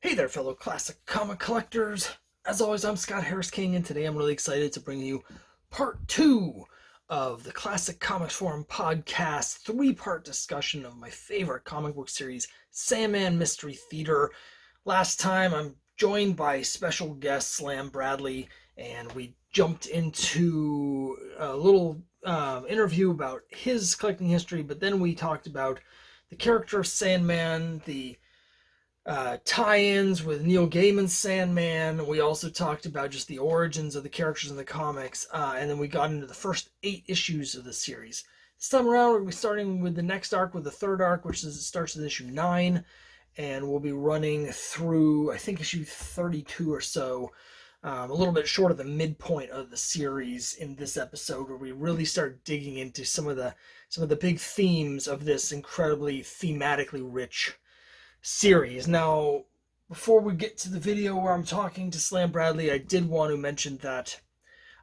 Hey there, fellow classic comic collectors. As always, I'm Scott Harris King, and today I'm really excited to bring you part two of the Classic Comics Forum podcast, three-part discussion of my favorite comic book series, Sandman Mystery Theatre. Last time, I'm joined by special guest Slam Bradley, and we jumped into a little interview about his collecting history, but then we talked about the character of Sandman, the tie-ins with Neil Gaiman's Sandman. We also talked about just the origins of the characters in the comics, and then we got into the first 8 issues of the series. This time around, we'll be starting with the next arc, with the third arc, which starts with issue 9, and we'll be running through, I think, issue 32 or so, a little bit short of the midpoint of the series in this episode, where we really start digging into some of the big themes of this incredibly thematically rich series. Now, before we get to the video where I'm talking to Slam Bradley, I did want to mention that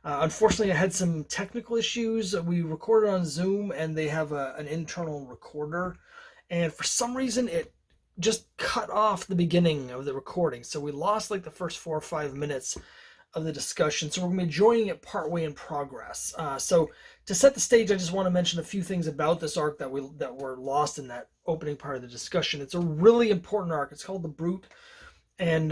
unfortunately I had some technical issues. We recorded on Zoom and they have an internal recorder, and for some reason it just cut off the beginning of the recording, so we lost like the first 4 or 5 minutes of the discussion, so we're going to be joining it partway in progress. So to set the stage, I just want to mention a few things about this arc that were lost in that opening part of the discussion. It's a really important arc. It's called The Brute, and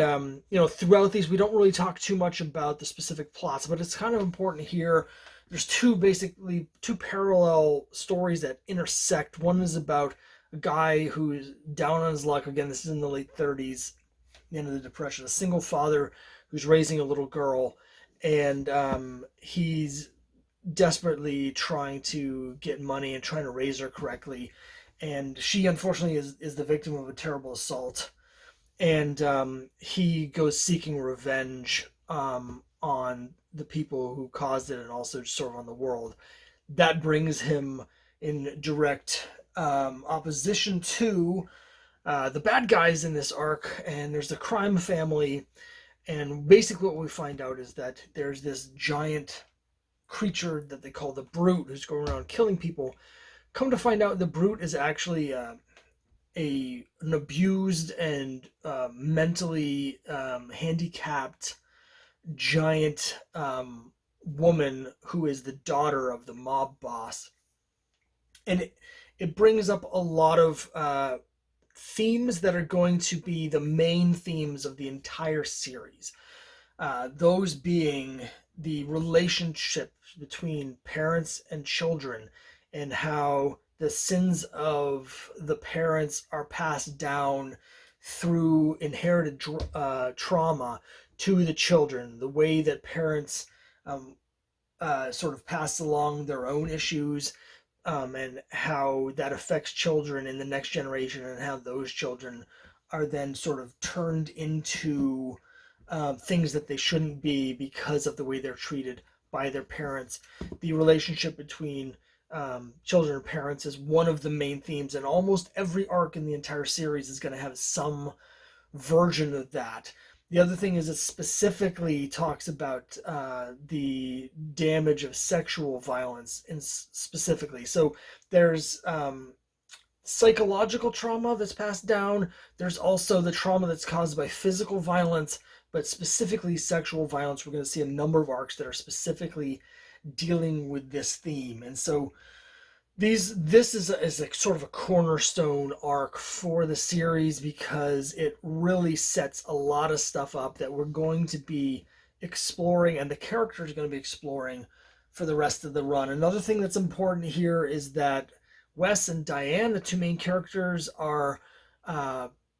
throughout these we don't really talk too much about the specific plots, but it's kind of important here. There's two parallel stories that intersect. One is about a guy who's down on his luck. Again, this is in the late 30s, the end of the Depression. A single father who's raising a little girl, and he's desperately trying to get money and trying to raise her correctly, and she unfortunately is the victim of a terrible assault, and he goes seeking revenge on the people who caused it, and also sort of on the world. That brings him in direct opposition to the bad guys in this arc, and there's the crime family. And basically what we find out is that there's this giant creature that they call the Brute, who's going around killing people. Come to find out, the Brute is actually an abused and mentally handicapped giant woman who is the daughter of the mob boss. And it brings up a lot of themes that are going to be the main themes of the entire series. Those being the relationship between parents and children, and how the sins of the parents are passed down through inherited trauma to the children, the way that parents sort of pass along their own issues, and how that affects children in the next generation, and how those children are then sort of turned into things that they shouldn't be because of the way they're treated by their parents. The relationship between children and parents is one of the main themes, and almost every arc in the entire series is going to have some version of that. The other thing is it specifically talks about the damage of sexual violence specifically. So there's psychological trauma that's passed down. There's also the trauma that's caused by physical violence, but specifically sexual violence. We're going to see a number of arcs that are specifically dealing with this theme. And so this is a sort of a cornerstone arc for the series, because it really sets a lot of stuff up that we're going to be exploring, and the characters are going to be exploring for the rest of the run. Another thing that's important here is that Wes and Diane, the two main characters, are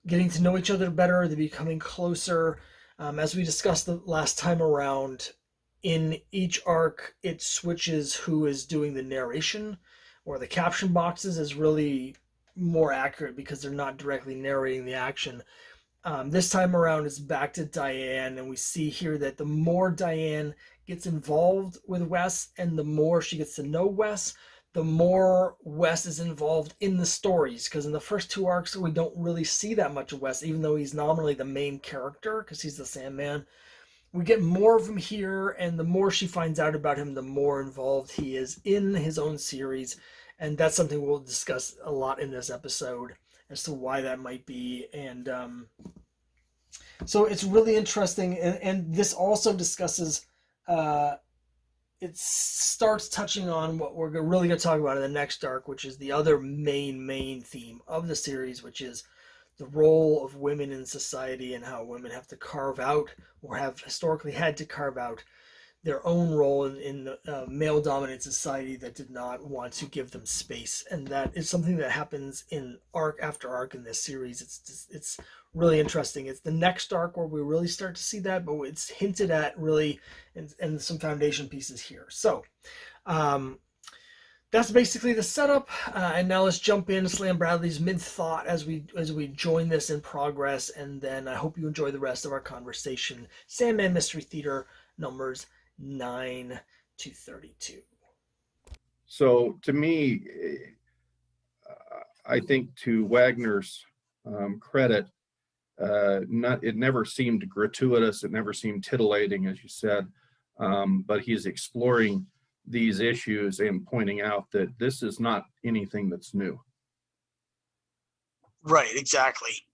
getting to know each other better. They're becoming closer. As we discussed the last time around, in each arc it switches who is doing the narration, or the caption boxes is really more accurate because they're not directly narrating the action. This time around it's back to Diane, and we see here that the more Diane gets involved with Wes, and the more she gets to know Wes, the more Wes is involved in the stories. Because in the first 2 arcs we don't really see that much of Wes, even though he's nominally the main character because he's the Sandman. We get more of him here, and the more she finds out about him, the more involved he is in his own series. And that's something we'll discuss a lot in this episode as to why that might be. And So it's really interesting, and this also discusses. It starts touching on what we're really going to talk about in the next arc, which is the other main theme of the series, which is the role of women in society and how women have to carve out or have historically had to carve out their own role in male dominant society that did not want to give them space. And that is something that happens in arc after arc in this series. It's really interesting. It's the next arc where we really start to see that, but it's hinted at really and some foundation pieces here. So um, that's basically the setup. And now let's jump in Slam Bradley's mid thought as we join this in progress, and then I hope you enjoy the rest of our conversation. Sandman Mystery Theater numbers 9 to 32. So to me, I think to Wagner's credit, it never seemed gratuitous. It never seemed titillating, as you said. But he's exploring these issues and pointing out that this is not anything that's new. Right, exactly.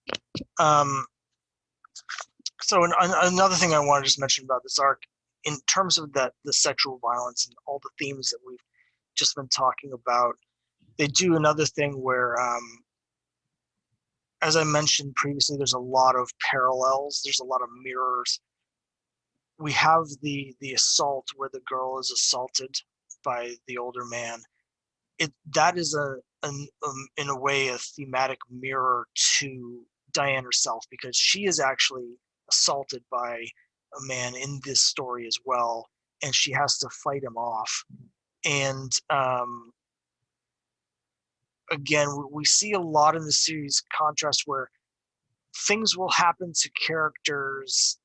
So another thing I wanted to just mention about this arc, in terms of the sexual violence and all the themes that we've just been talking about, they do another thing where, as I mentioned previously, there's a lot of parallels. There's a lot of mirrors. We have the assault where the girl is assaulted by the older man. That is in a way a thematic mirror to Diane herself, because she is actually assaulted by a man in this story as well, and she has to fight him off. And again, we see a lot in the series contrast where things will happen to characters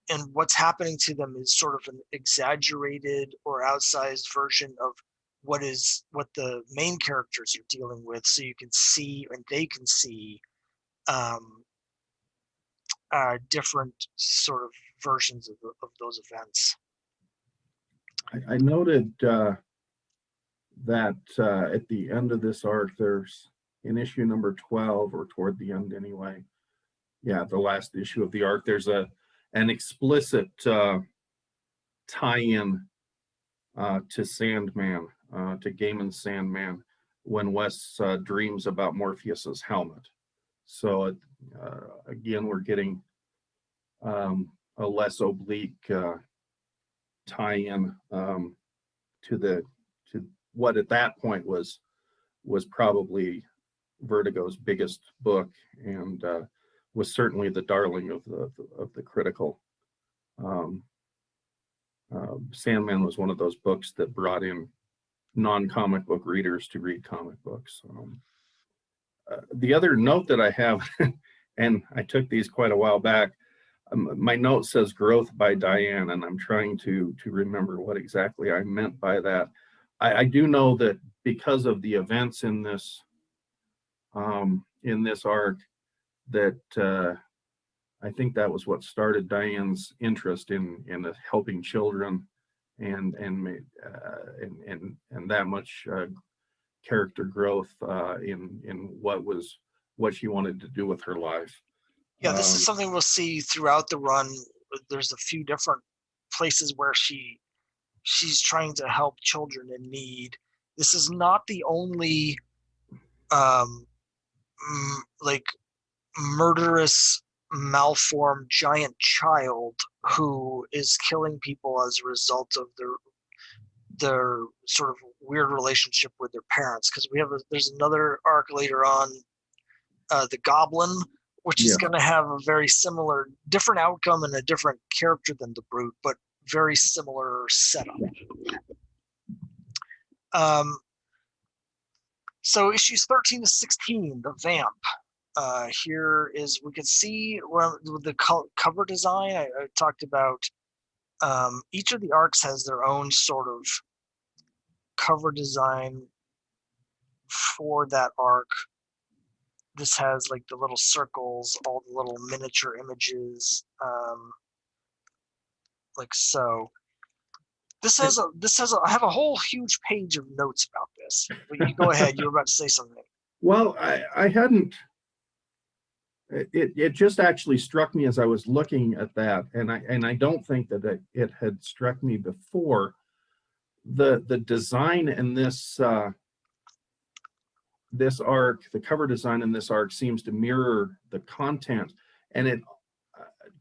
and what's happening to them is sort of an exaggerated or outsized version of what the main characters are dealing with, so you can see and they can see different sort of versions of those events. I noted that at the end of this arc, there's in issue number 12, or toward the end anyway, the last issue of the arc, there's an explicit tie-in to Sandman, to Gaiman's Sandman, when Wes dreams about Morpheus's helmet. So again, we're getting a less oblique tie-in to what at that point was probably Vertigo's biggest book, and was certainly the darling of the critical. Sandman was one of those books that brought in non-comic book readers to read comic books. The other note that I have, and I took these quite a while back, my note says growth by Diane, and I'm trying to remember what exactly I meant by that. I do know that because of the events in this arc, that I think that was what started Diane's interest in helping children, and that much character growth in what she wanted to do with her life. Yeah, this is something we'll see throughout the run. There's a few different places where she's trying to help children in need. This is not the only like murderous, malformed giant child who is killing people as a result of their sort of weird relationship with their parents. Because there's another arc later on, the Goblin, which is going to have a very similar, different outcome and a different character than the Brute, but very similar setup. So issues 13 to 16, the Vamp. Here is, we can see the cover design. I talked about each of the arcs has their own sort of cover design for that arc. This has like the little circles, all the little miniature images, like so. I have a whole huge page of notes about this. But you go ahead. You were about to say something. Well, I hadn't it just actually struck me as I was looking at that, and I don't think that it had struck me before. The design in this this arc, the cover design in this arc seems to mirror the content, and it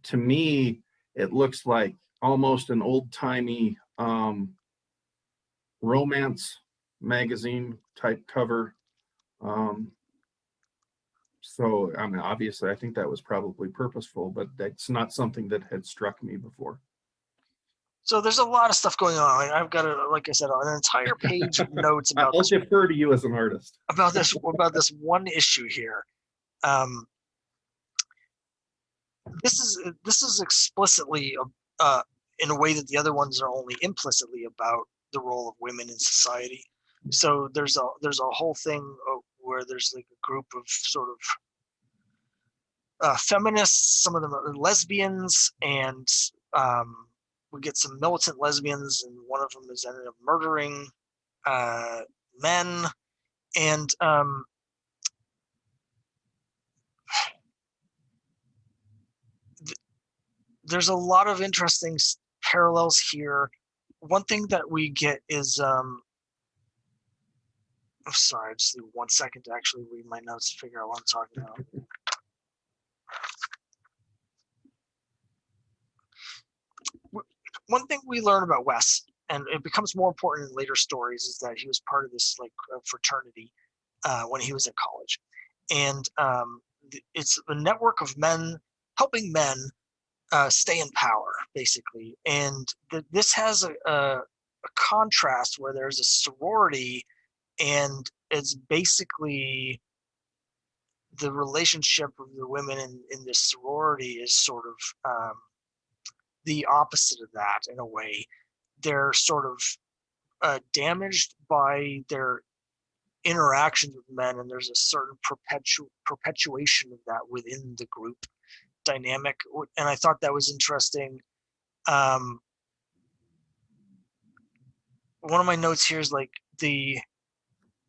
to me it looks like almost an old-timey romance magazine type cover. So I mean, obviously I think that was probably purposeful, but that's not something that had struck me before. So there's a lot of stuff going on. I've got like I said, an entire page of notes about I'll this, defer to you as an artist. about this one issue here. This is explicitly in a way that the other ones are only implicitly about the role of women in society. So there's a whole thing where there's like a group of sort of feminists. Some of them are lesbians, and we get some militant lesbians, and one of them is ended up murdering men, and there's a lot of interesting parallels here. One thing that we get is I'm sorry, I just need 1 second to actually read my notes to figure out what I'm talking about. One thing we learn about Wes, and it becomes more important in later stories, is that he was part of this like fraternity when he was at college, and it's a network of men helping men stay in power, basically. And this has a contrast where there's a sorority, and it's basically the relationship of the women in this sorority is sort of the opposite of that in a way. They're sort of damaged by their interactions with men, and there's a certain perpetuation of that within the group dynamic. And I thought that was interesting. One of my notes here is like the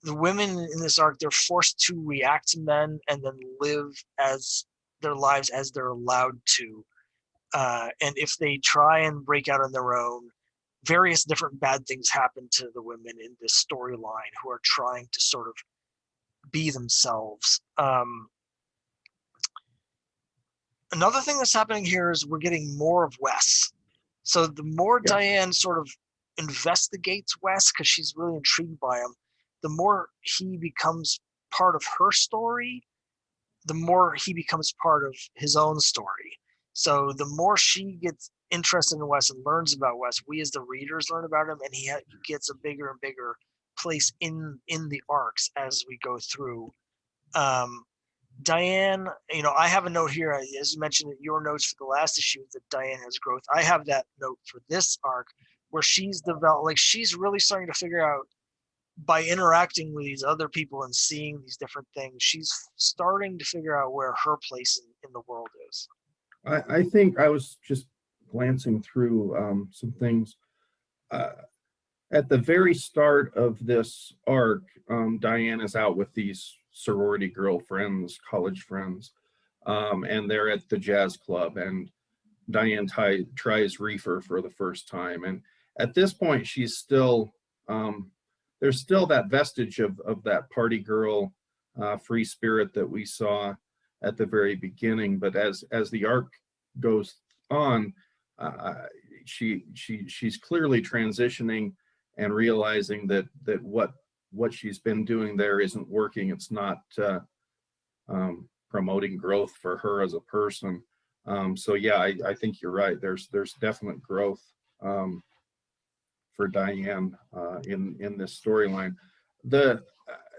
women in this arc, they're forced to react to men and then live as their lives as they're allowed to. And if they try and break out on their own, various different bad things happen to the women in this storyline who are trying to sort of be themselves. Another thing that's happening here is we're getting more of Wes. So the more Diane sort of investigates Wes, because she's really intrigued by him, the more he becomes part of her story, the more he becomes part of his own story. So the more she gets interested in Wes and learns about Wes, we as the readers learn about him, and he gets a bigger and bigger place in the arcs as we go through. Diane, I have a note here, as you mentioned in your notes for the last issue, that Diane has growth. I have that note for this arc where she's developed, like she's really starting to figure out, by interacting with these other people and seeing these different things, she's starting to figure out where her place in the world is. I think I was just glancing through some things. At the very start of this arc, Diane is out with these sorority girlfriends, college friends, and they're at the jazz club, and Diane tries reefer for the first time. And at this point, she's still, there's still that vestige of that party girl, free spirit that we saw at the very beginning. But as the arc goes on, she's clearly transitioning and realizing that what she's been doing there isn't working. It's not promoting growth for her as a person. So yeah, I think you're right. There's definite growth for Diane in this storyline.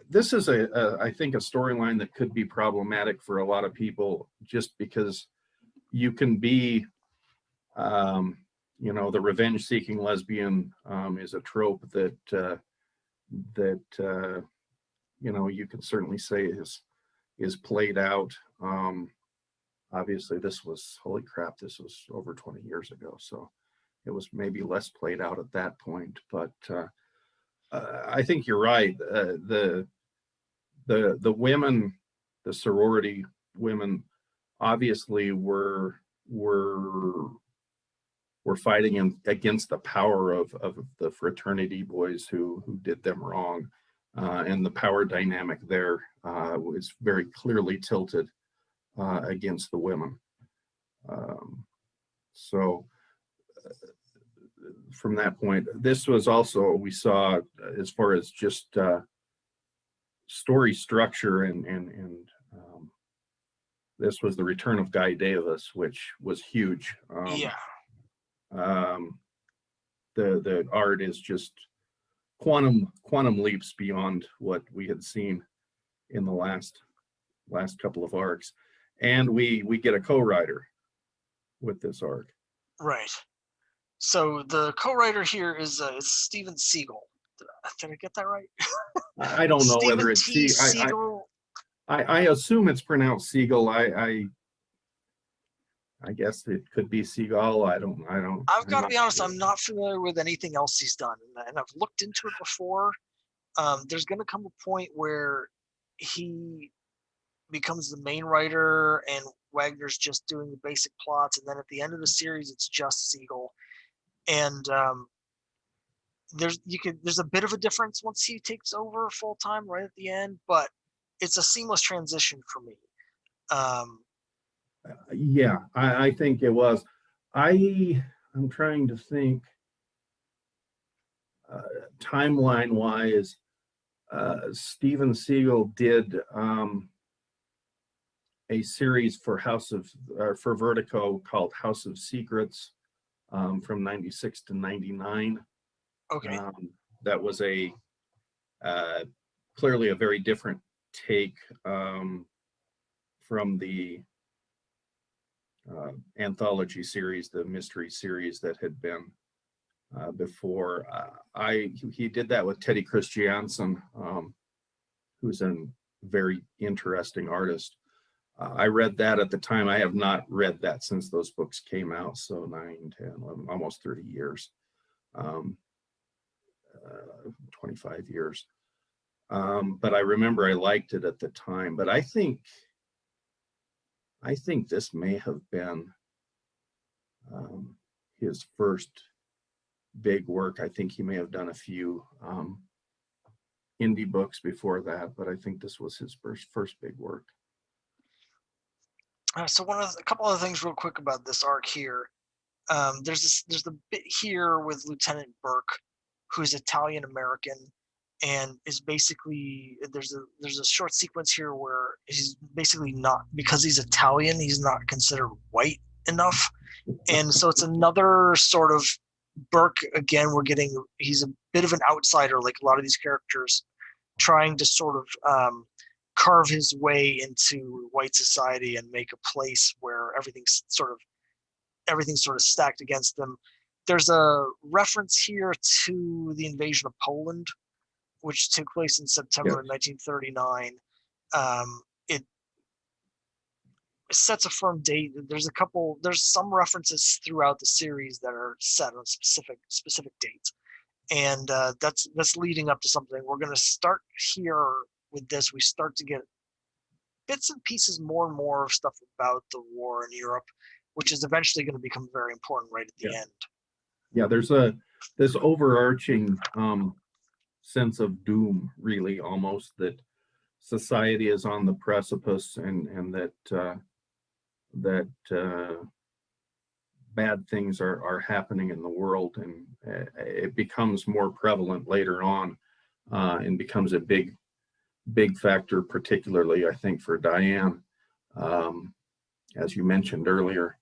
This is I think a storyline that could be problematic for a lot of people, just because you can be the revenge-seeking lesbian is a trope that you can certainly say is played out. Obviously, this was, holy crap, this was over 20 years ago, so it was maybe less played out at that point. But I think you're right. The women, the sorority women, obviously were fighting against the power of the fraternity boys who did them wrong, and the power dynamic there was very clearly tilted against the women. So from that point, this was also, we saw as far as just story structure and this was the return of Guy Davis, which was huge. The art is just quantum leaps beyond what we had seen in the last couple of arcs, and we get a co-writer with this arc. Right. So the co-writer here is Steven Segal. Did I get that right? I don't know whether it's Segal. I assume it's pronounced Segal. I guess it could be Segal. I don't. I've got to be honest. I'm not familiar with anything else he's done, and I've looked into it before. There's going to come a point where he becomes the main writer, and Wagner's just doing the basic plots, and then at the end of the series, it's just Segal. And there's a bit of a difference once he takes over full time right at the end, but it's a seamless transition for me. Yeah, I think it was. I'm trying to think timeline wise. Steven Segal did a series for Vertigo called House of Secrets from 96 to 99. Okay. That was clearly a very different take from the anthology series, the mystery series that had been before. He did that with Teddy Christiansen, who's a very interesting artist. I read that at the time. I have not read that since those books came out, so 9, 10, 11, almost 30 years, 25 years. But I remember I liked it at the time. But I think this may have been his first big work. I think he may have done a few indie books before that, but I think this was his first big work. So a couple of things real quick about this arc here. There's the bit here with Lieutenant Burke, who's Italian American, and is basically there's a short sequence here where he's basically not, because he's Italian, he's not considered white enough, and so it's another sort of Burke again. He's a bit of an outsider, like a lot of these characters, trying to sort of carve his way into white society and make a place where everything's sort of stacked against them. There's a reference here to the invasion of Poland, which took place in September of 1939. It sets a firm date. There's some references throughout the series that are set on specific dates, and that's leading up to something. We're going to start here with this. We start to get bits and pieces, more and more of stuff about the war in Europe, which is eventually going to become very important right at the end. Yeah, there's this overarching sense of doom, really, almost, that society is on the precipice, and that bad things are happening in the world, and it becomes more prevalent later on, and becomes a big factor, particularly I think for Diane, as you mentioned earlier.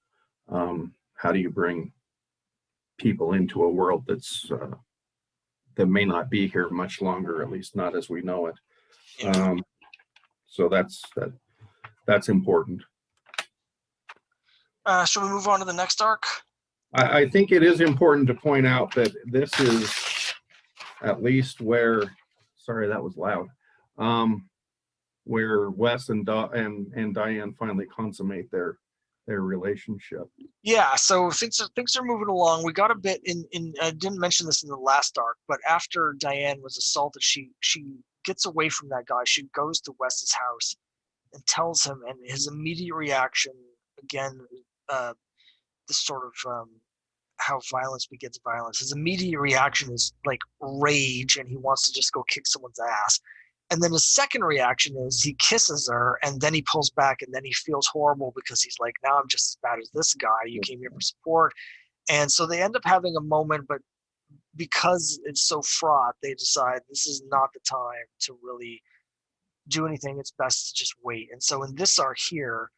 How do you bring people into a world that may not be here much longer, at least not as we know it? So that's important. Shall we move on to the next arc? I think it is important to point out that this is at least where, sorry, that was loud, where Wes and Diane finally consummate their relationship. Yeah, so things are moving along. We got a bit in I didn't mention this in the last arc, but after Diane was assaulted, she gets away from that guy. She goes to Wes's house and tells him, and his immediate reaction, again, this sort of how violence begets violence. His immediate reaction is like rage, and he wants to just go kick someone's ass. And then his second reaction is he kisses her, and then he pulls back, and then he feels horrible because he's like, now I'm just as bad as this guy. You came here for support. And so they end up having a moment, but because it's so fraught, they decide this is not the time to really do anything. It's best to just wait. And so in this arc here,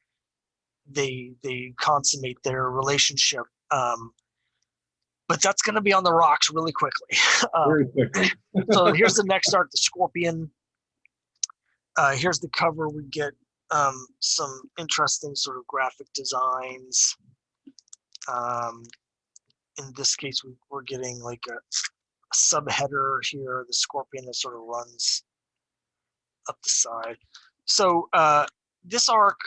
they consummate their relationship. But that's going to be on the rocks really quickly. Very quickly. So here's the next arc, the Scorpion. Here's the cover. We get some interesting sort of graphic designs. In this case, we're getting like a subheader here, the Scorpion that sort of runs up the side. So this arc,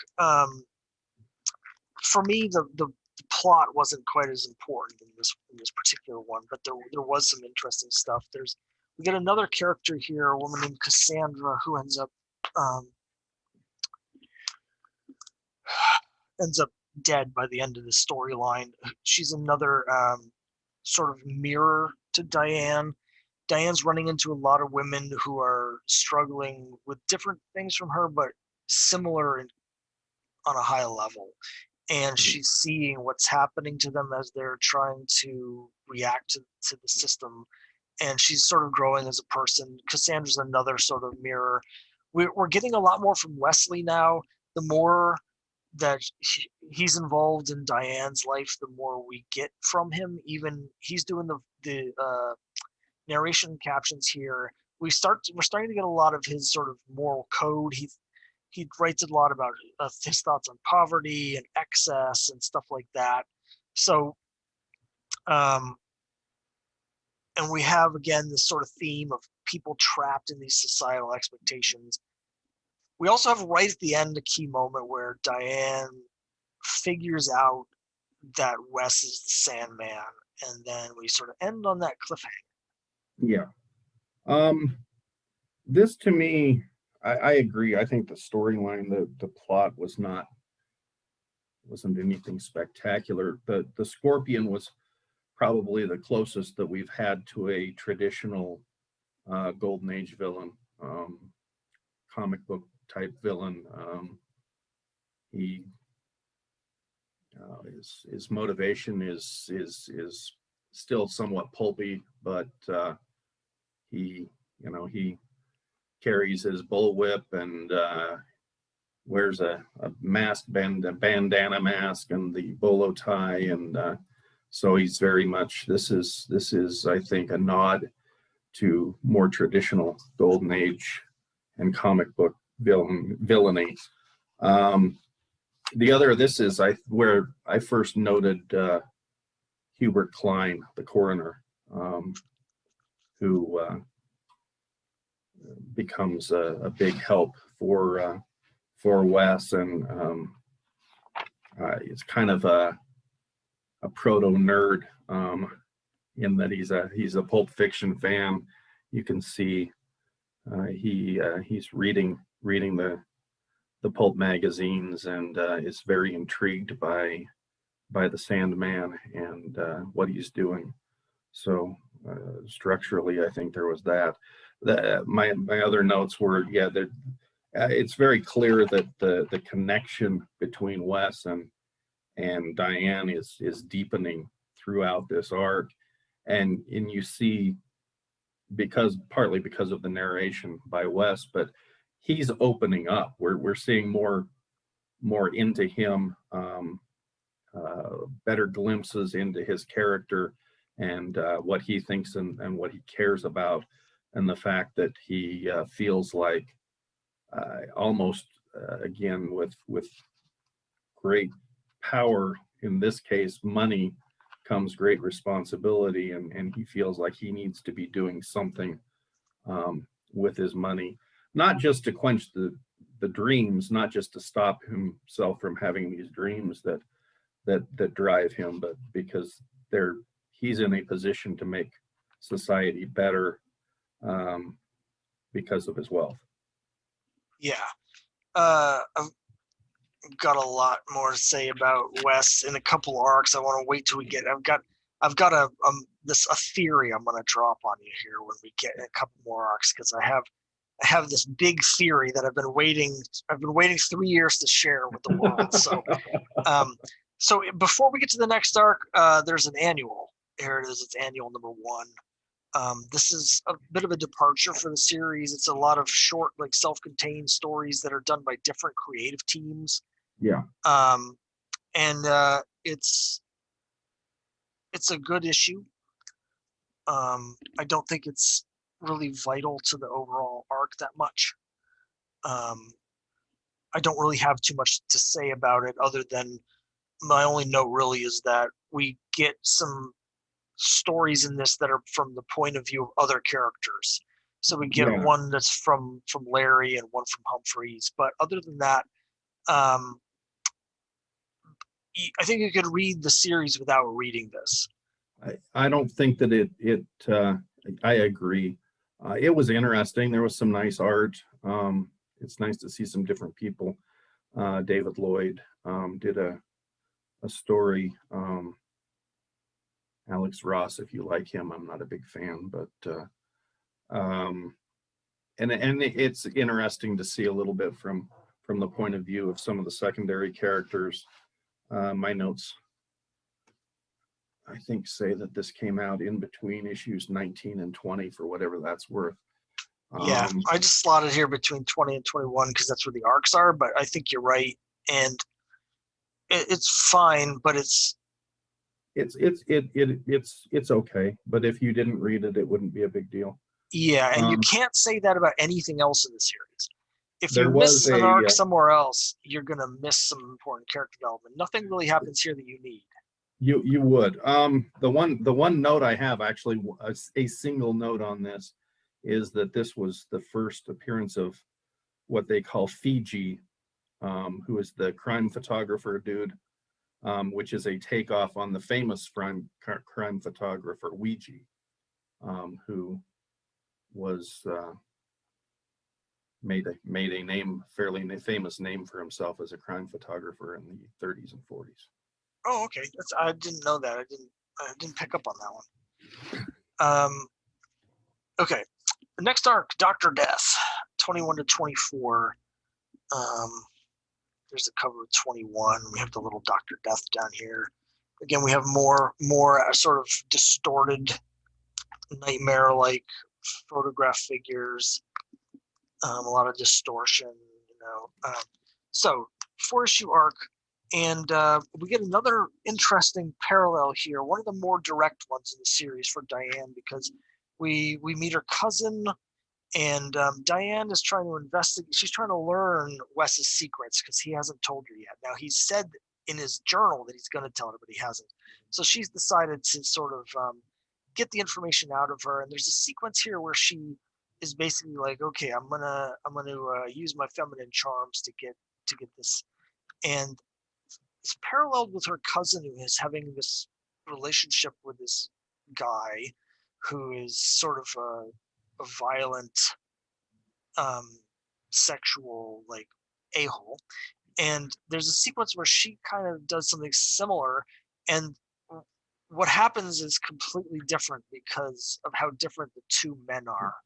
for me, the plot wasn't quite as important in this particular one, but there was some interesting stuff. We get another character here, a woman named Cassandra, who ends up dead by the end of the storyline. She's another sort of mirror to Diane. Diane's running into a lot of women who are struggling with different things from her, but similar on a high level. And she's seeing what's happening to them as they're trying to react to the system. And she's sort of growing as a person. Cassandra's another sort of mirror. We're getting a lot more from Wesley now. The more that he's involved in Diane's life, the more we get from him. Even he's doing the narration captions here. We're starting to get a lot of his sort of moral code. He writes a lot about his thoughts on poverty and excess and stuff like that. So, and we have, again, this sort of theme of people trapped in these societal expectations. We also have right at the end a key moment where Diane figures out that Wes is the Sandman, and then we sort of end on that cliffhanger. Yeah. This to me, I agree. I think the storyline, the plot wasn't anything spectacular. The Scorpion was probably the closest that we've had to a traditional Golden Age villain, comic book type villain. His motivation is still somewhat pulpy, but he carries his bullwhip and wears a mask, a bandana mask, and the bolo tie, and so he's very much. This is I think a nod to more traditional Golden Age and comic book villainy. The other, this is where I first noted Hubert Klein, the coroner, who becomes a big help for Wes, and it's kind of a proto nerd in that he's a Pulp Fiction fan. You can see he's reading the pulp magazines and is very intrigued by the Sandman and what he's doing. So structurally, I think there was that. My other notes were, it's very clear that the connection between Wes and Diane is deepening throughout this arc, and you see, partly because of the narration by Wes, but he's opening up. We're seeing more into him, better glimpses into his character and what he thinks and what he cares about, and the fact that he feels like almost again with great power, in this case money, comes great responsibility, and he feels like he needs to be doing something with his money, not just to quench the dreams, not just to stop himself from having these dreams that drive him, but because he's in a position to make society better because of his wealth. Yeah, I've got a lot more to say about Wes in a couple arcs. I want to wait till we get. I've got a theory I'm going to drop on you here when we get a couple more arcs, because I have this big theory that I've been waiting 3 years to share with the world. So before we get to the next arc, there's an annual. Here it is. It's annual number 1. This is a bit of a departure for the series. It's a lot of short, like self-contained stories that are done by different creative teams. Yeah. And it's a good issue. I don't think it's really vital to the overall arc that much. I don't really have too much to say about it, other than my only note really is that we get some stories in this that are from the point of view of other characters. So we get one that's from Larry and one from Humphreys. But other than that, I think you could read the series without reading this. I don't think that it I agree. It was interesting. There was some nice art. It's nice to see some different people. David Lloyd did a story. Alex Ross, if you like him, I'm not a big fan, but and it's interesting to see a little bit from the point of view of some of the secondary characters. My notes, I think, say that this came out in between issues 19 and 20, for whatever that's worth. Yeah, I just slotted here between 20 and 21 because that's where the arcs are, but I think you're right. And it's fine, but it's okay. But if you didn't read it, it wouldn't be a big deal. Yeah, and you can't say that about anything else in the series. If you miss an arc somewhere else, you're gonna miss some important character development. Nothing really happens here that you need. You would. The one note I have, actually, a single note on this, is that this was the first appearance of what they call Fiji, who is the crime photographer dude, which is a takeoff on the famous crime photographer Ouija, who was made a fairly famous name for himself as a crime photographer in the 30s and 40s. Oh, okay. I didn't know that. I didn't pick up on that one. Okay. The next arc, Dr. Death, 21 to 24. There's the cover of 21. We have the little Dr. Death down here. Again, we have more sort of distorted, nightmare-like photograph figures. A lot of distortion, So, 4-issue arc, and we get another interesting parallel here. One of the more direct ones in the series for Diane, because we meet her cousin, and Diane is trying to investigate. She's trying to learn Wes's secrets because he hasn't told her yet. Now, he said in his journal that he's going to tell her, but he hasn't. So she's decided to sort of get the information out of her. And there's a sequence here where she is basically like, okay, I'm gonna use my feminine charms to get this. And it's paralleled with her cousin, who is having this relationship with this guy who is sort of a violent sexual, like, a-hole. And there's a sequence where she kind of does something similar, and what happens is completely different because of how different the two men are.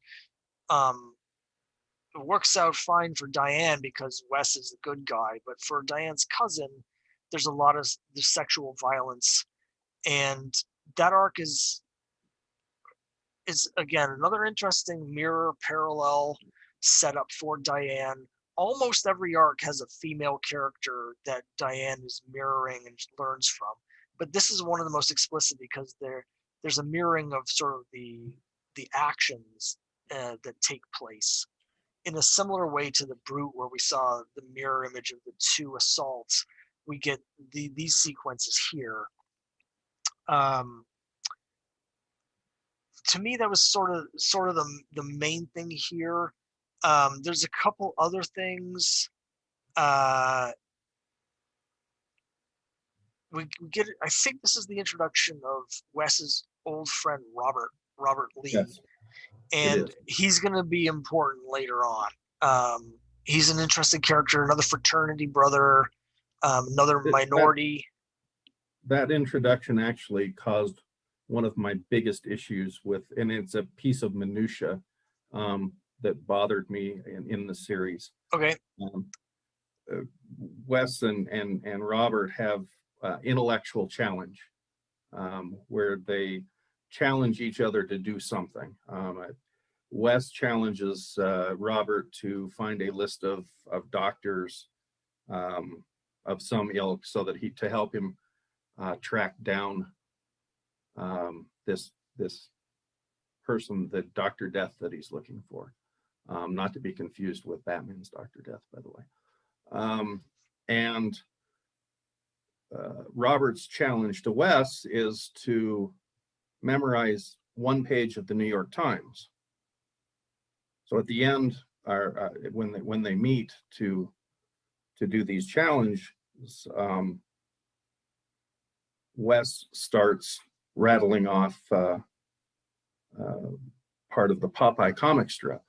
It works out fine for Diane because Wes is the good guy, but for Diane's cousin, there's a lot of the sexual violence, and that arc is again another interesting mirror parallel setup for Diane. Almost every arc has a female character that Diane is mirroring and learns from, but this is one of the most explicit because there's a mirroring of sort of the actions that take place in a similar way to the Brute, where we saw the mirror image of the two assaults. We get these sequences here. To me, that was sort of the main thing here. There's a couple other things. We get. I think this is the introduction of Wes's old friend Robert Lee, Yes, and he's going to be important later on. he's an interesting character, another fraternity brother, another minority. That introduction actually caused one of my biggest issues with, and it's a piece of minutia that bothered me in the series. Okay. Wes and Robert have intellectual challenge where they challenge each other to do something. Wes challenges Robert to find a list of doctors of some ilk so that to help him track down this person, the Dr. Death that he's looking for. Not to be confused with Batman's Dr. Death, by the way. And Robert's challenge to Wes is to memorize one page of the New York Times. So at the end, when they meet to do these challenges, Wes starts rattling off part of the Popeye comic strip.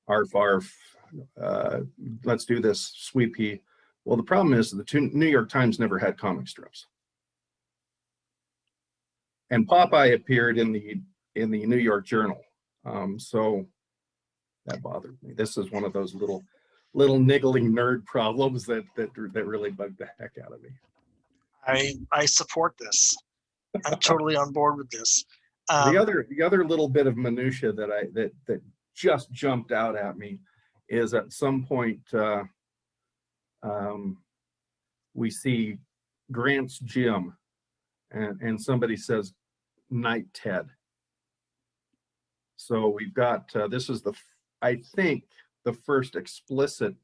Arf, arf, let's do this sweepy. Well, the problem is the New York Times never had comic strips. And Popeye appeared in the New York Journal. So that bothered me. This is one of those little niggling nerd problems that really bugged the heck out of me. I support this. I'm totally on board with this. The other little bit of minutia that just jumped out at me is at some point we see Grant's gym and somebody says "Night Ted." So we've got this is I think the first explicit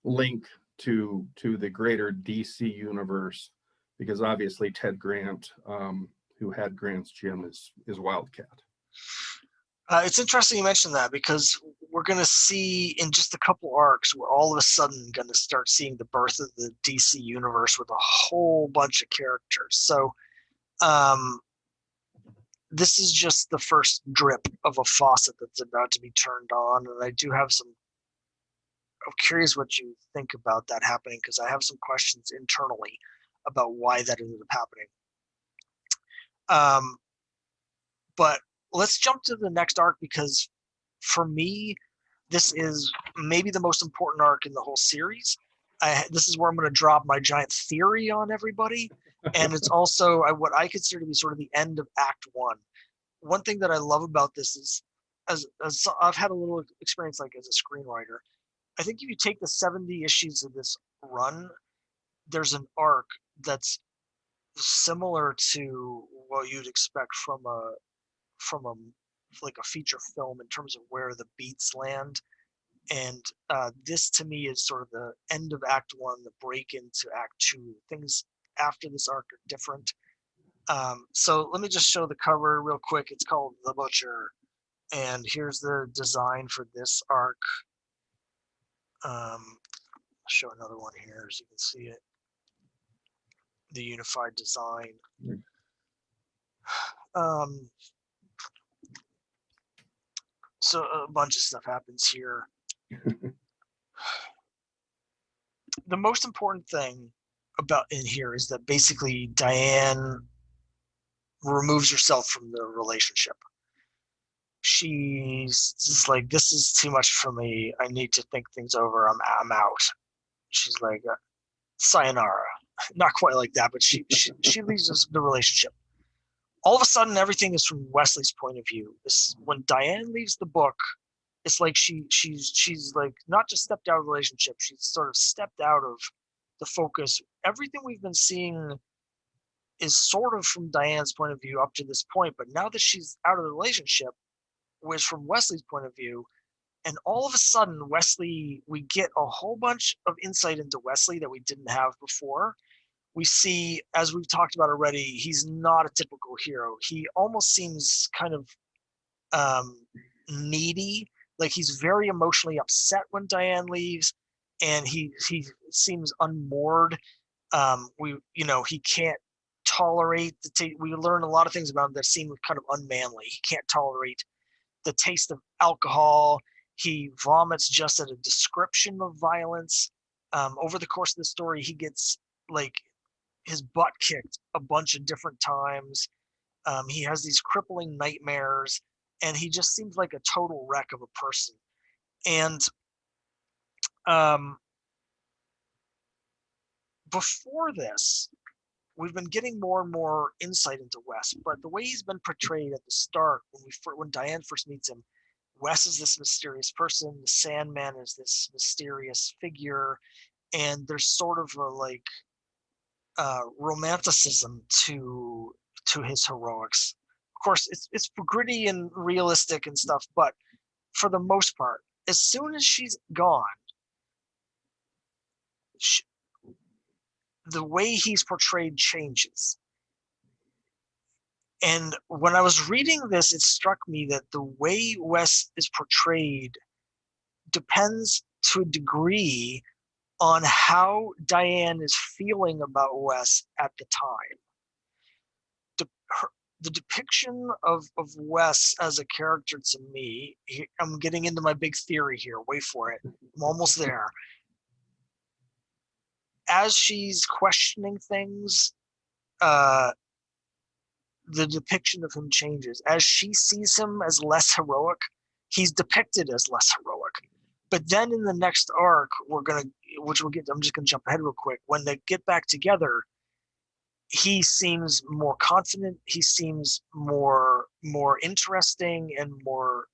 link to the greater DC universe, because obviously Ted Grant, who had Grant's gym, is Wildcat. It's interesting you mentioned that, because we're going to see in just a couple arcs we're all of a sudden going to start seeing the birth of the DC universe with a whole bunch of characters. So this is just the first drip of a faucet that's about to be turned on, and I do have I'm curious what you think about that happening, because I have some questions internally about why that ended up happening. But let's jump to the next arc, because for me, this is maybe the most important arc in the whole series. This is where I'm going to drop my giant theory on everybody. And it's also what I consider to be sort of the end of Act 1. One thing that I love about this is, as I've had a little experience like as a screenwriter, I think if you take the 70 issues of this run, there's an arc that's similar to what you'd expect from a feature film in terms of where the beats land. And this to me is sort of the end of Act 1, the break into Act 2. Things after this arc are different. So let me just show the cover real quick. It's called The Butcher, and here's the design for this arc. I'll show another one here so you can see it. The unified design. So a bunch of stuff happens here. The most important thing about in here is that basically Diane removes herself from the relationship. She's just like, this is too much for me. I need to think things over. I'm out. She's like, sayonara. Not quite like that, but she leaves the relationship. All of a sudden, everything is from Wesley's point of view. When Diane leaves the book, it's like she's like not just stepped out of the relationship. She's sort of stepped out of the focus. Everything we've been seeing is sort of from Diane's point of view up to this point, but now that she's out of the relationship, which from Wesley's point of view, and all of a sudden we get a whole bunch of insight into Wesley that we didn't have before. We see, as we've talked about already, he's not a typical hero. He almost seems kind of needy, like he's very emotionally upset when Diane leaves, and he seems unmoored. He can't tolerate the taste. We learn a lot of things about him that seem kind of unmanly. He can't tolerate the taste of alcohol. He vomits just at a description of violence. Over the course of the story, he gets like his butt kicked a bunch of different times. He has these crippling nightmares, and he just seems like a total wreck of a person. And before this, we've been getting more and more insight into Wes, but the way he's been portrayed at the start, when Diane first meets him, Wes is this mysterious person, the Sandman is this mysterious figure, and there's sort of a like romanticism to his heroics. Of course, it's gritty and realistic and stuff, but for the most part, as soon as she's gone, the way he's portrayed changes. And when I was reading this, it struck me that the way Wes is portrayed depends to a degree on how Diane is feeling about Wes at the time. The depiction of Wes as a character to me, I'm getting into my big theory here, wait for it, I'm almost there. As she's questioning things, the depiction of him changes. As she sees him as less heroic, he's depicted as less heroic. But then in the next arc, I'm just gonna jump ahead real quick. When they get back together, he seems more confident. He seems more interesting and more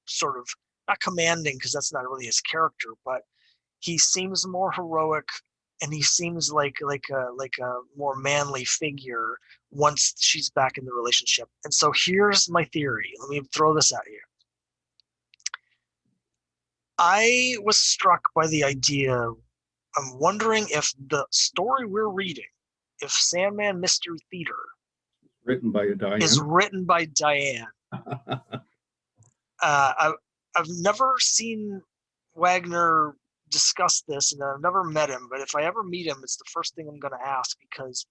sort of not commanding, because that's not really his character, but he seems more heroic, and he seems like a more manly figure once she's back in the relationship. And so here's my theory. Let me throw this at you. I was struck by the idea. I'm wondering if the story we're reading, if Sandman Mystery Theater Written by Diane. is written by Diane. I've never seen Wagner discuss this, and I've never met him, but if I ever meet him, it's the first thing I'm going to ask, because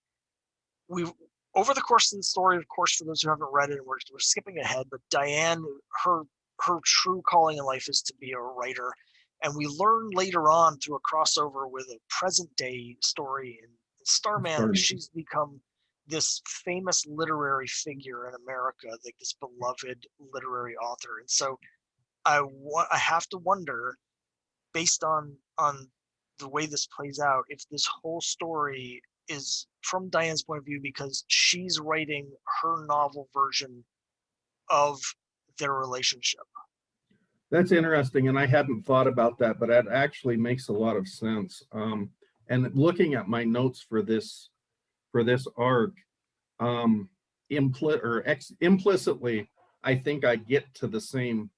over the course of the story, of course, for those who haven't read it, we're skipping ahead, but Diane, her true calling in life is to be a writer. And we learn later on through a crossover with a present day story in Starman, she's become this famous literary figure in America, like this beloved literary author. And so I have to wonder, based on the way this plays out, if this whole story is from Diane's point of view, because she's writing her novel version of their relationship. That's interesting, and I hadn't thought about that, but that actually makes a lot of sense. And looking at my notes for this arc, implicitly, I think I get to the same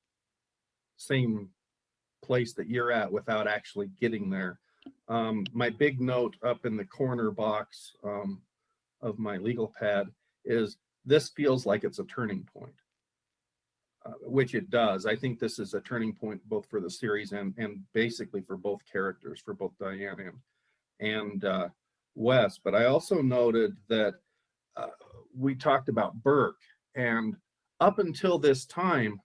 place that you're at without actually getting there. My big note up in the corner box of my legal pad is, this feels like it's a turning point. Which it does. I think this is a turning point both for the series and basically for both characters, for both Diane and Wes. But I also noted that we talked about Burke, and up until this time,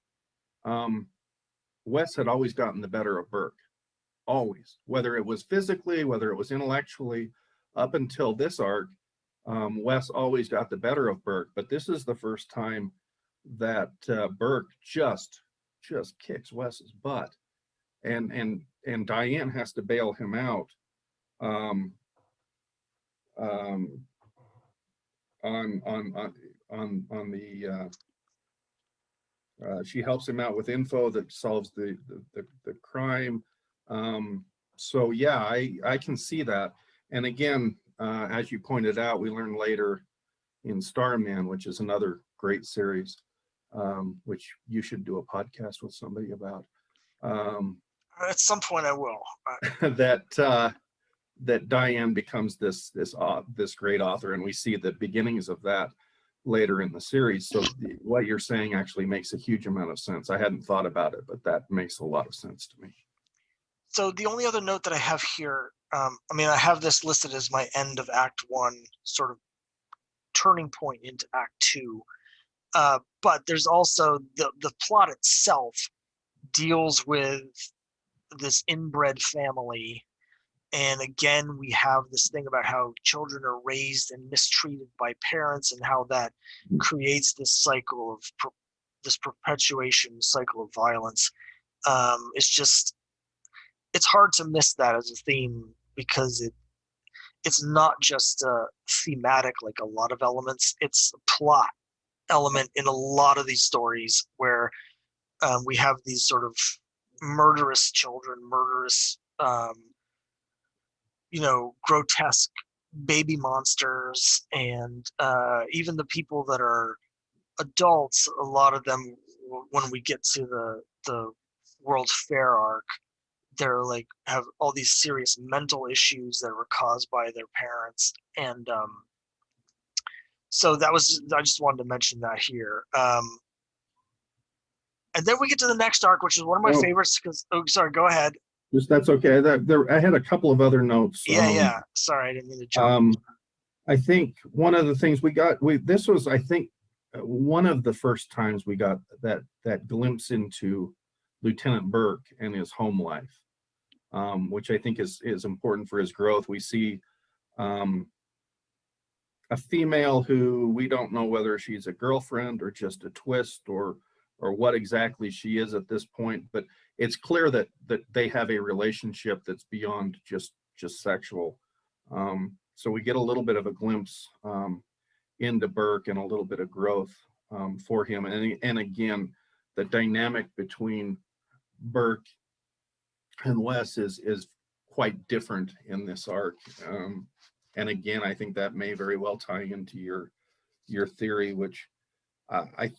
Wes had always gotten the better of Burke, always, whether it was physically, whether it was intellectually. Up until this arc, Wes always got the better of Burke. But this is the first time that Burke just kicks Wes's butt, and Diane has to bail him out on the she helps him out with info that solves the crime. So yeah, I can see that. And again, as you pointed out, we learn later in Starman, which is another great series, which you should do a podcast with somebody about. At some point I will. that Diane becomes this great author, and we see the beginnings of that later in the series. So what you're saying actually makes a huge amount of sense. I hadn't thought about it, but that makes a lot of sense to me. So the only other note that I have here, I have this listed as my end of Act 1 sort of turning point into Act 2. But there's also the plot itself deals with this inbred family. And again, we have this thing about how children are raised and mistreated by parents, and how that creates this cycle of this perpetuation cycle of violence. It's hard to miss that as a theme, because it's not just thematic like a lot of elements. It's a plot element in a lot of these stories, where we have these sort of murderous children, murderous, grotesque baby monsters, and even the people that are adults, a lot of them, when we get to the World's Fair arc, they're like have all these serious mental issues that were caused by their parents. And so I just wanted to mention that here. And then we get to the next arc, which is one of my favorites, because sorry, go ahead. That's okay. I had a couple of other notes. Yeah. Sorry, I didn't mean to jump. I think one of the things this was, I think, one of the first times we got that glimpse into Lieutenant Burke and his home life, which I think is important for his growth. We see a female who we don't know whether she's a girlfriend or just a twist or what exactly she is at this point, but it's clear that they have a relationship that's beyond just sexual. So we get a little bit of a glimpse into Burke and a little bit of growth for him. And again, the dynamic between Burke and Wes is quite different in this arc. And again, I think that may very well tie into your theory, which I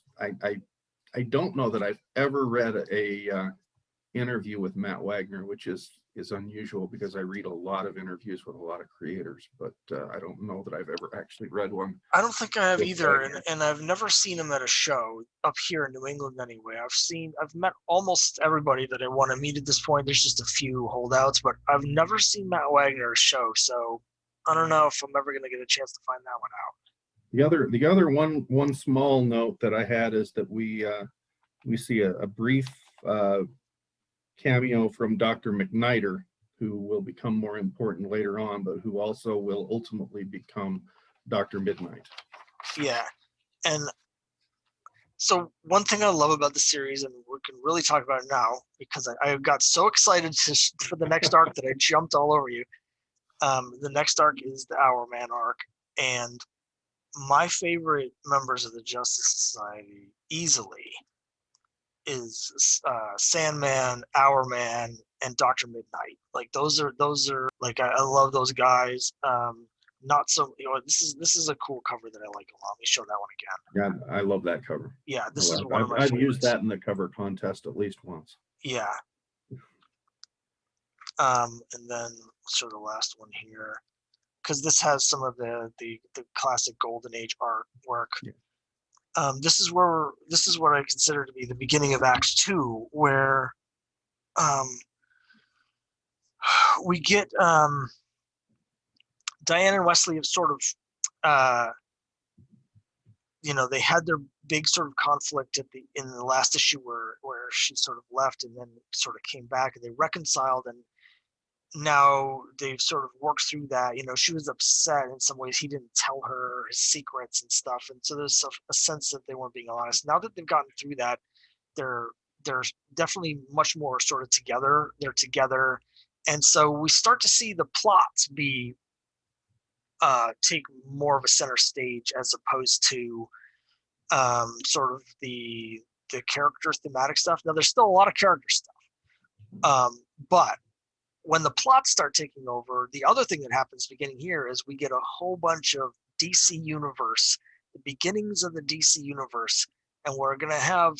don't know that I've ever read a interview with Matt Wagner, which is unusual because I read a lot of interviews with a lot of creators, but I don't know that I've ever actually read one. I don't think I have either, and I've never seen him at a show up here in New England anyway. I've met almost everybody that I want to meet at this point. There's just a few holdouts, but I've never seen Matt Wagner at a show, so I don't know if I'm ever going to get a chance to find that one out. The other one small note that I had is that we see a brief cameo from Dr. McNider, who will become more important later on, but who also will ultimately become Dr. Midnight. Yeah, and so one thing I love about the series, and we can really talk about it now, because I got so excited for the next arc that I jumped all over you. The next arc is the Hourman arc, and my favorite members of the Justice Society easily is Sandman, Hourman, and Dr. Midnight. Like those are like I love those guys. Not so, this is a cool cover that I like a lot. Let me show that one again. Yeah, I love that cover. Yeah, this is one of my I've favorites. used that in the cover contest at least once. Yeah. And then let's show the last one here, because this has some of the classic Golden Age artwork. Yeah. This is what I consider to be the beginning of Act 2, where we get Diane and Wesley have sort of they had their big sort of conflict in the last issue where she sort of left and then sort of came back, and they reconciled, and now they've sort of worked through that. She was upset in some ways he didn't tell her his secrets and stuff, and so there's a sense that they weren't being honest. Now that they've gotten through that, they're definitely much more sort of together. They're together, and so we start to see the plots be take more of a center stage, as opposed to sort of the character thematic stuff. Now there's still a lot of character stuff, but when the plots start taking over, the other thing that happens beginning here is we get a whole bunch of DC Universe, the beginnings of the DC Universe, and we're going to have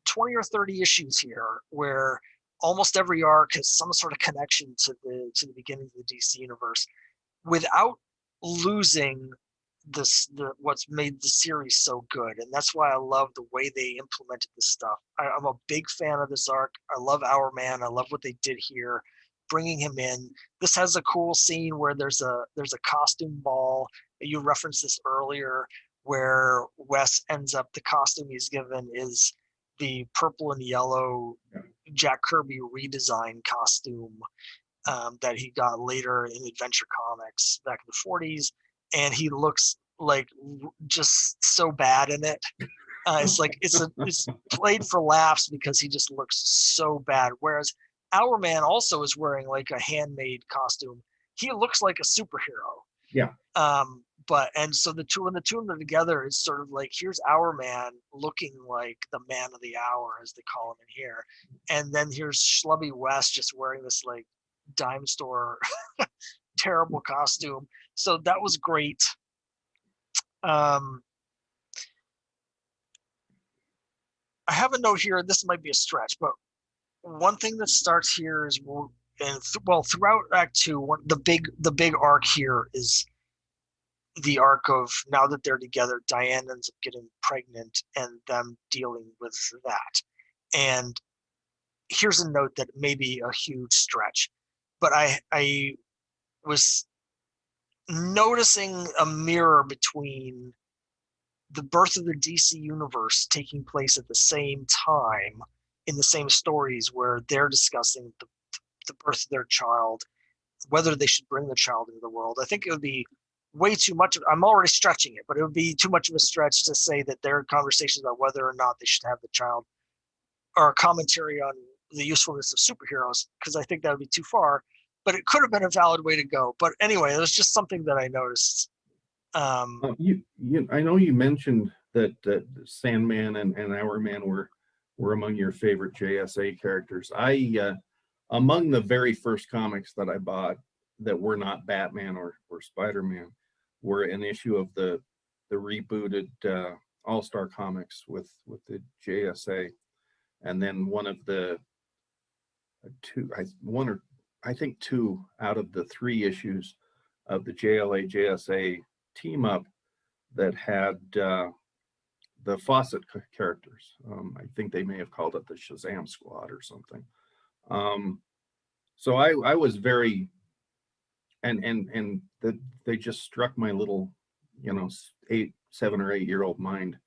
20 or 30 issues here where almost every arc has some sort of connection to the beginnings of the DC Universe, without losing what's made the series so good. And that's why I love the way they implemented this stuff. I'm a big fan of this arc. I love Hourman. I love what they did here. bringing him in. This has a cool scene where there's a costume ball. You referenced this earlier, where Wes ends up, the costume he's given is the purple and yellow Jack Kirby redesign costume that he got later in Adventure Comics back in the 40s, and he looks like just so bad in it. It's like it's played for laughs because he just looks so bad. Whereas Our Man also is wearing like a handmade costume. He looks like a superhero. Yeah. And so the two of them together is sort of like, here's Our Man looking like the man of the hour, as they call him in here, and then here's Schlubby West just wearing this like dime store terrible costume. So that was great. I have a note here. This might be a stretch, but one thing that starts here is throughout Act 2, the big arc here is the arc of, now that they're together, Diane ends up getting pregnant and them dealing with that. And here's a note that may be a huge stretch, but I was noticing a mirror between the birth of the DC universe taking place at the same time in the same stories, where they're discussing the birth of their child, whether they should bring the child into the world. I think it would be way too much. I'm already stretching it, but it would be too much of a stretch to say that there are conversations about whether or not they should have the child, or a commentary on the usefulness of superheroes, because I think that would be too far. But it could have been a valid way to go. But anyway, it was just something that I noticed. I know you mentioned that Sandman and Our Man were among your favorite JSA characters. Among the very first comics that I bought that were not Batman or Spider-Man were an issue of the rebooted All-Star Comics with the JSA, and then one of the two out of the 3 issues of the JLA JSA team up that had the Fawcett characters. I think they may have called it the Shazam Squad or something. So I was very, and they just struck my little, 7 or 8 year old mind.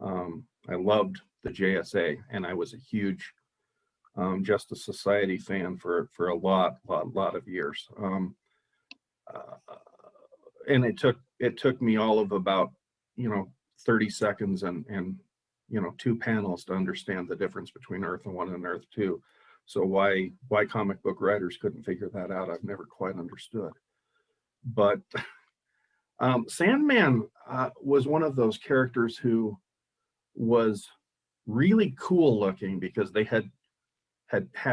I loved the JSA, and I was a huge Justice Society fan for a lot of years. And it took me all of about 30 seconds and 2 panels to understand the difference between Earth 1 and Earth 2. So why comic book writers couldn't figure that out, I've never quite understood. But Sandman was one of those characters who was really cool looking, because they had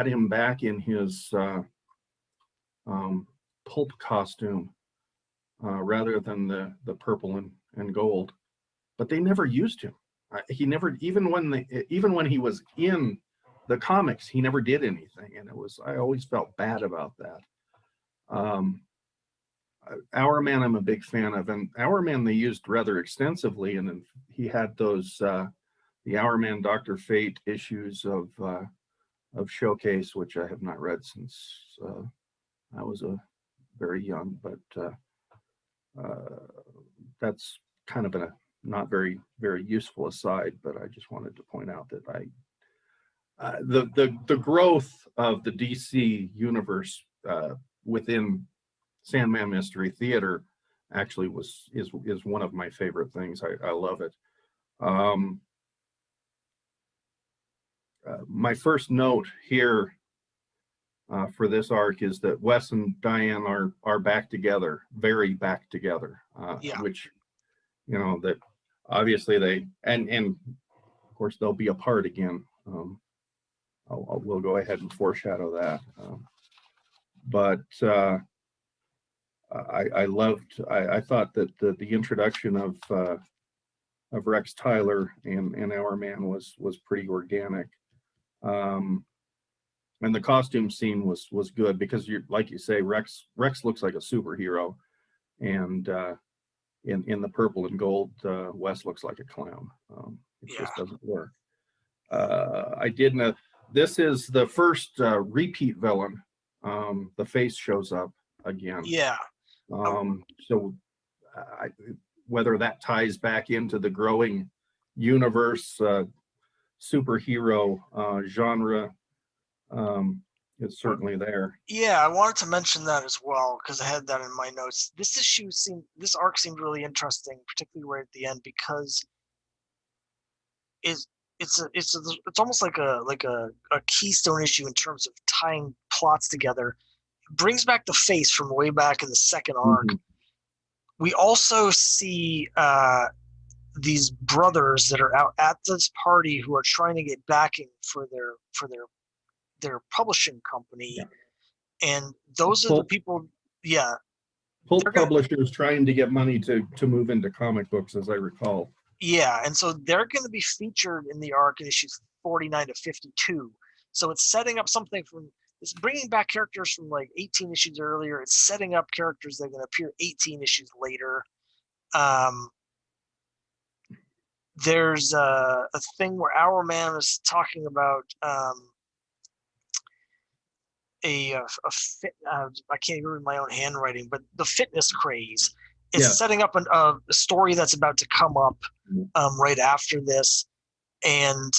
him back in his pulp costume rather than the purple and gold, but they never used him. He never, even when he was in the comics, he never did anything, and I always felt bad about that. Our Man I'm a big fan of, and Our Man they used rather extensively, and then he had those the Our Man Dr. Fate issues of Showcase, which I have not read since I was very young, but that's kind of a not very useful aside. But I just wanted to point out that the growth of the DC universe within Sandman Mystery Theater actually is one of my favorite things. I love it. My first note here for this arc is that Wes and Diane are back together, very back together. Which, that obviously they and of course they'll be apart again. We'll go ahead and foreshadow that. But I thought that the introduction of Rex Tyler and Our Man was pretty organic. And the costume scene was good, because like you say, Rex looks like a superhero, and in the purple and gold, Wes looks like a clown. It just doesn't work. I did know this is the first repeat villain the face shows up again. Yeah. So whether that ties back into the growing universe, superhero genre, is certainly there. Yeah, I wanted to mention that as well because I had that in my notes. This arc seemed really interesting, particularly right at the end, because it's almost like a keystone issue in terms of tying plots together. It brings back the face from way back in the second arc. Mhm. We also see these brothers that are out at this party who are trying to get backing for their publishing company. Yeah. And those are the people, yeah. Pulp publishers trying to get money to move into comic books, as I recall. Yeah, and so they're going to be featured in the arc in issues 49 to 52. So it's setting up something it's bringing back characters from like 18 issues earlier. It's setting up characters that are going to appear 18 issues later. There's a thing where Our Man is talking about I can't even read my own handwriting, but the fitness craze. It's setting up a story that's about to come up right after this, and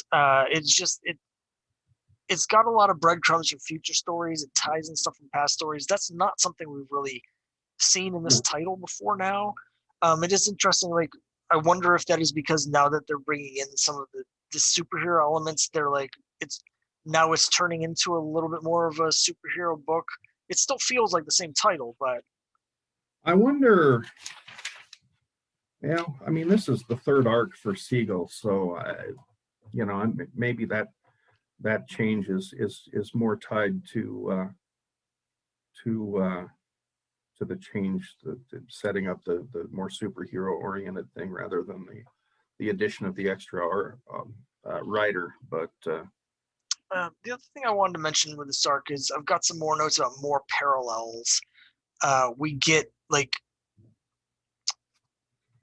it's got a lot of breadcrumbs for future stories. It ties in stuff from past stories. That's not something we've really seen in this title before now. It is interesting. Like, I wonder if that is because now that they're bringing in some of the superhero elements, they're like, it's turning into a little bit more of a superhero book. It still feels like the same title, but I wonder. Yeah, I mean, this is the third arc for Segal, so maybe that change is more tied to the change, the setting up the more superhero oriented thing rather than the addition of the extra writer. But the other thing I wanted to mention with this arc is I've got some more notes about more parallels. We get like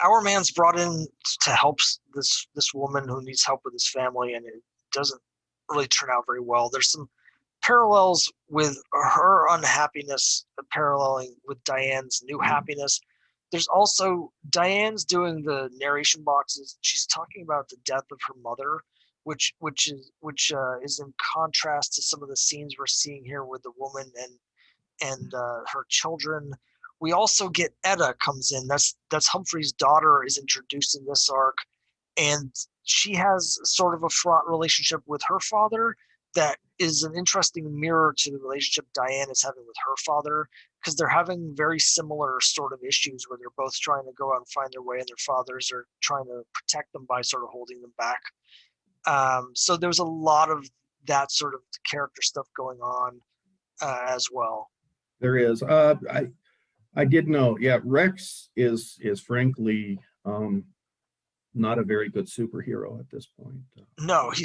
Our Man's brought in to help this woman who needs help with his family, and it doesn't really turn out very well. There's some parallels with her unhappiness paralleling with Diane's new happiness. There's also Diane's doing the narration boxes. She's talking about the death of her mother, which is in contrast to some of the scenes we're seeing here with the woman and her children. We also get Etta comes in. That's Humphrey's daughter is introduced in this arc, and she has sort of a fraught relationship with her father that is an interesting mirror to the relationship Diane is having with her father, because they're having very similar sort of issues where they're both trying to go out and find their way, and their fathers are trying to protect them by sort of holding them back. So there's a lot of that sort of character stuff going on as well. There is. I did know. Yeah, Rex is frankly not a very good superhero at this point. No, he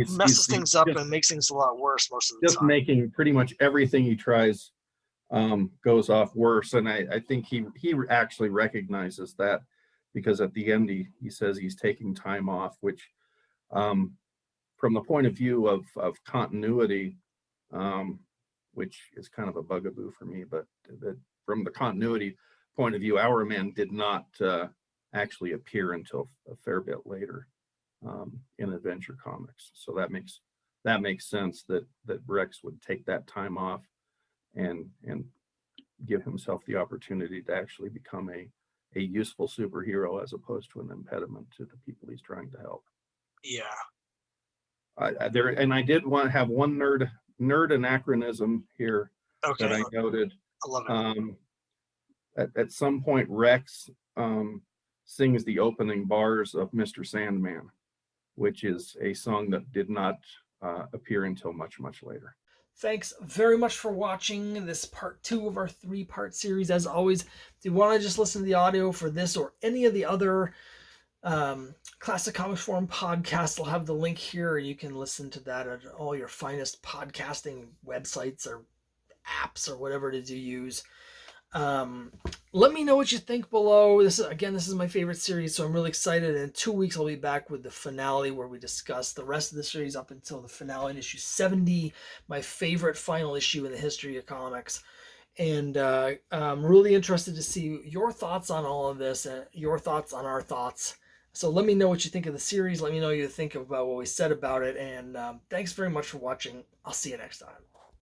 messes things up and makes things a lot worse most of the time. Just making pretty much everything he tries goes off worse, and I think he actually recognizes that, because at the end he says he's taking time off, which from the point of view of continuity, which is kind of a bugaboo for me, but from the continuity point of view, Our Man did not actually appear until a fair bit later in Adventure Comics. So that makes sense that Rex would take that time off and give himself the opportunity to actually become a useful superhero as opposed to an impediment to the people he's trying to help. Yeah. I did want to have one nerd anachronism here that I noted. I love it. At some point, Rex sings the opening bars of Mr. Sandman, which is a song that did not appear until much, much later. Thanks very much for watching this part 2 of our 3-part series. As always, if you want to just listen to the audio for this or any of the other Classic Comics Forum podcasts, I'll have the link here, and you can listen to that at all your finest podcasting websites or apps or whatever it is you use. Let me know what you think below. This is my favorite series, so I'm really excited. In 2 weeks, I'll be back with the finale where we discuss the rest of the series up until the finale in issue 70, my favorite final issue in the history of comics. And I'm really interested to see your thoughts on all of this and your thoughts on our thoughts. So let me know what you think of the series. Let me know what you think about what we said about it. And thanks very much for watching. I'll see you next time.